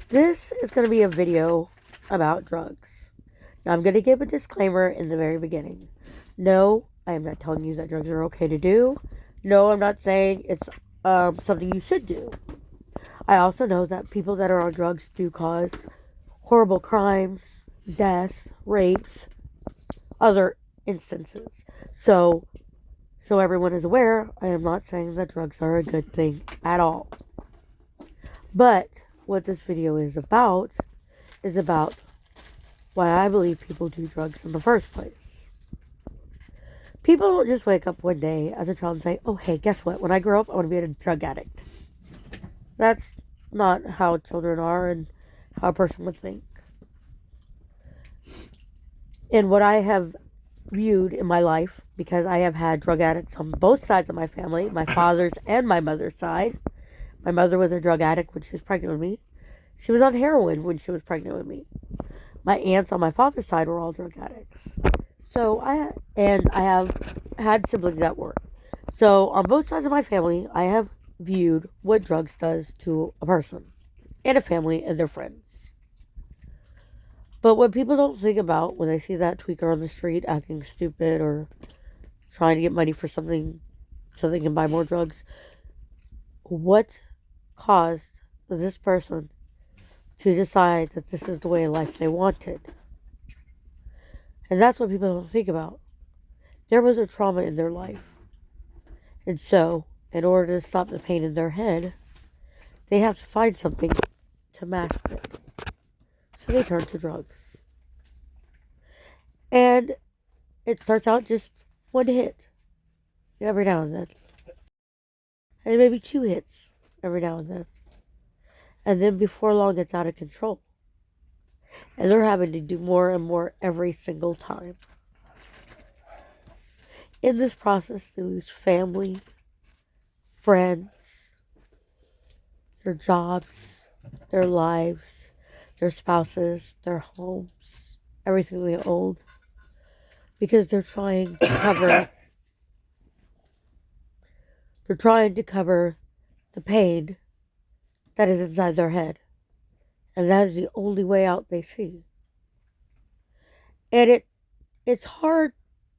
This is going to be a video about drugs. Now, I'm going to give a disclaimer in the very beginning. No, I am not telling you that drugs are okay to do. No, I'm not saying it's something you should do. I also know that people that are on drugs do cause horrible crimes, deaths, rapes, other instances. So everyone is aware, I am not saying that drugs are a good thing at all. But what this video is about why I believe people do drugs in the first place. People don't just wake up one day as a child and say, oh, hey, guess what? When I grow up, I want to be a drug addict. That's not how children are and how a person would think. And what I have viewed in my life, because I have had drug addicts on both sides of my family, my father's and my mother's side. My mother was a drug addict when she was pregnant with me. She was on heroin when she was pregnant with me. My aunts on my father's side were all drug addicts. So I have had siblings that were. So on both sides of my family, I have viewed what drugs does to a person and a family and their friends. But what people don't think about when they see that tweaker on the street acting stupid or trying to get money for something so they can buy more drugs, what caused this person to decide that this is the way of life they wanted? And that's what people don't think about. There was a trauma in their life. And so, in order to stop the pain in their head, they have to find something to mask it. So they turn to drugs. And it starts out just one hit every now and then. And maybe 2 hits every now and then. And then before long, it's out of control. And they're having to do more and more every single time. In this process, they lose family, friends, their jobs, their lives, their spouses, their homes, everything they own. Because they're trying to cover the pain that is inside their head. And that is the only way out they see. And it's hard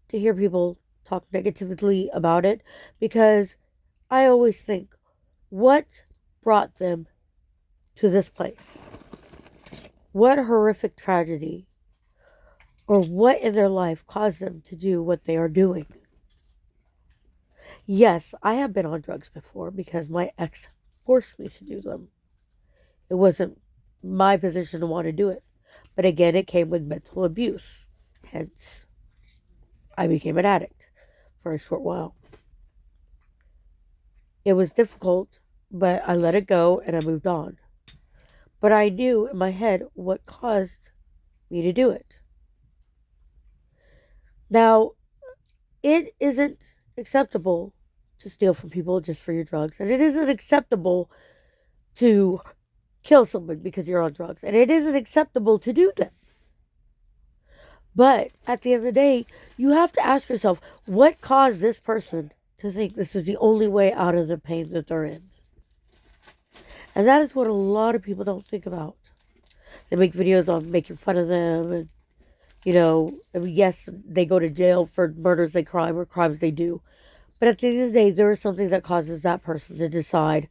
to hear people talk negatively about it, because I always think, what brought them to this place? What horrific tragedy or what in their life caused them to do what they are doing? Yes, I have been on drugs before because my ex forced me to do them. It wasn't my position to want to do it. But again, it came with mental abuse. Hence, I became an addict for a short while. It was difficult, but I let it go and I moved on. But I knew in my head what caused me to do it. Now, it isn't acceptable to steal from people just for your drugs. And it isn't acceptable to kill someone because you're on drugs. And it isn't acceptable to do that. But at the end of the day, you have to ask yourself, what caused this person to think this is the only way out of the pain that they're in? And that is what a lot of people don't think about. They make videos on making fun of them. And, yes, they go to jail for murders they crime or crimes they do. But at the end of the day, there is something that causes that person to decide,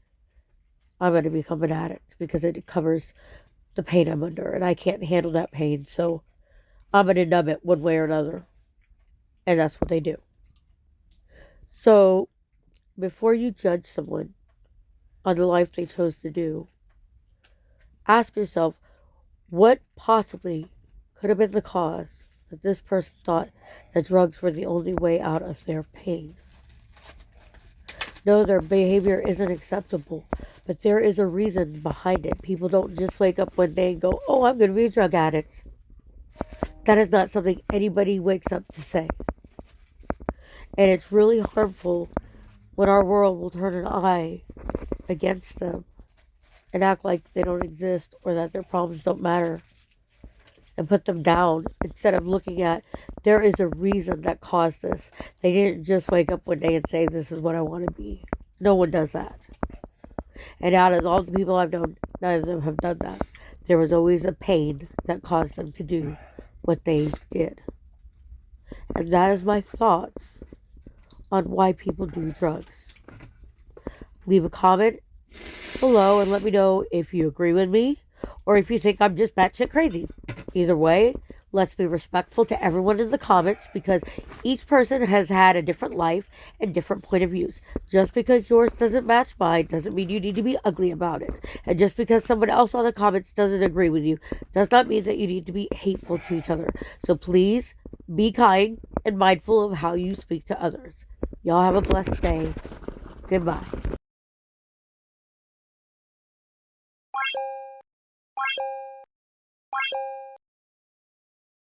I'm going to become an addict because it covers the pain I'm under. And I can't handle that pain. So I'm going to numb it one way or another. And that's what they do. So before you judge someone on the life they chose to do, ask yourself, what possibly could have been the cause that this person thought that drugs were the only way out of their pain? No, their behavior isn't acceptable, but there is a reason behind it. People don't just wake up one day and go, oh, I'm going to be a drug addict. That is not something anybody wakes up to say. And it's really harmful when our world will turn an eye against them and act like they don't exist or that their problems don't matter and put them down, instead of looking at, there is a reason that caused this. They didn't just wake up one day and say, this is what I want to be. No one does that. And out of all the people I've known, none of them have done that. there was always a pain that caused them to do what they did. And that is my thoughts on why people do drugs. Leave a comment below and let me know if you agree with me or if you think I'm just batshit crazy. Either way, let's be respectful to everyone in the comments because each person has had a different life and different point of views. Just because yours doesn't match mine doesn't mean you need to be ugly about it. And just because someone else on the comments doesn't agree with you does not mean that you need to be hateful to each other. So please be kind and mindful of how you speak to others. Y'all have a blessed day. Goodbye.